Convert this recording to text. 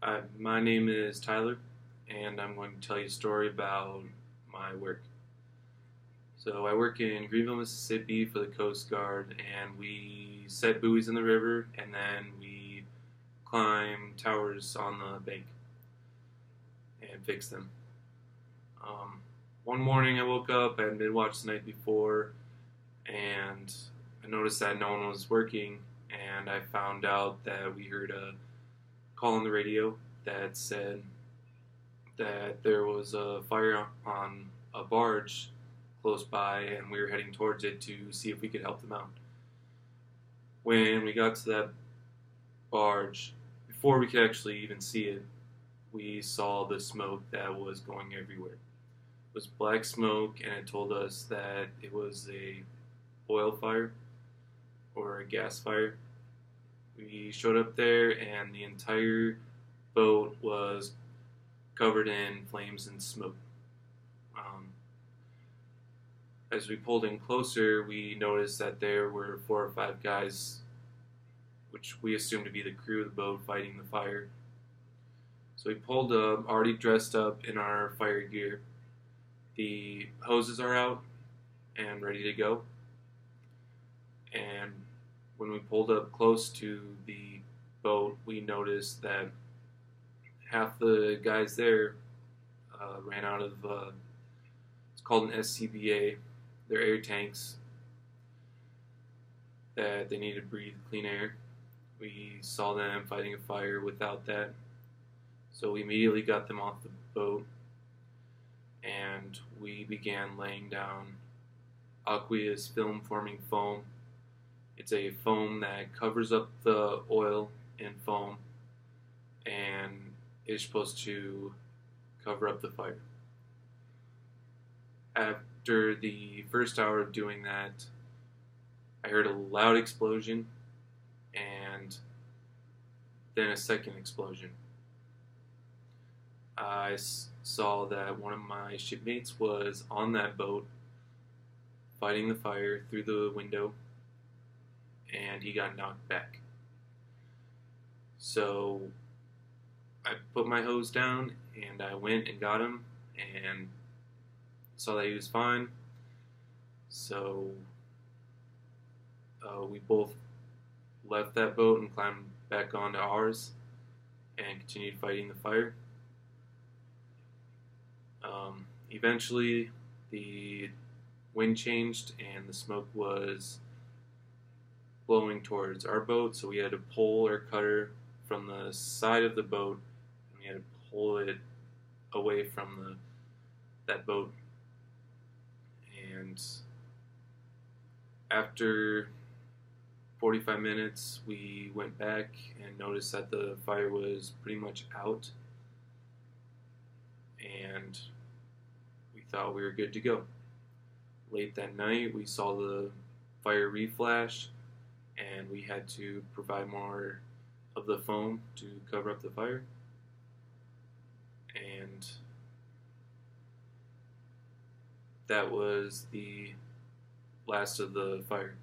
Hi, my name is Tyler, and I'm going to tell you a story about my work. So, I work in Greenville, Mississippi for the Coast Guard, and we set buoys in the river, and then we climb towers on the bank and fix them. One morning I woke up, I had mid-watch the night before, and I noticed that no one was working, and I found out that we heard a call on the radio that said that there was a fire on a barge close by and we were heading towards it to see if we could help them out. When we got to that barge, before we could actually even see it, we saw the smoke that was going everywhere. It was black smoke, and it told us that it was a oil fire or a gas fire. We showed up there, and the entire boat was covered in flames and smoke. As we pulled in closer, we noticed that there were 4 or 5 guys, which we assumed to be the crew of the boat, fighting the fire. So we pulled up, already dressed up in our fire gear. The hoses are out and ready to go. And when we pulled up close to the boat, we noticed that half the guys there ran out of, it's called an SCBA. They're air tanks that they need to breathe clean air. We saw them fighting a fire without that. So we immediately got them off the boat, and we began laying down aqueous film forming foam. It's a foam that covers up the oil in foam and is supposed to cover up the fire. After the first hour of doing that, I heard a loud explosion and then a second explosion. I saw that one of my shipmates was on that boat fighting the fire through the window, and he got knocked back. So I put my hose down and I went and got him and saw that he was fine. So we both left that boat and climbed back onto ours and continued fighting the fire. Eventually the wind changed and the smoke was blowing towards our boat, so we had to pull our cutter from the side of the boat and we had to pull it away from that boat. And after 45 minutes we went back and noticed that the fire was pretty much out, and we thought we were good to go. Late that night we saw the fire reflash, and we had to provide more of the foam to cover up the fire. And that was the last of the fire.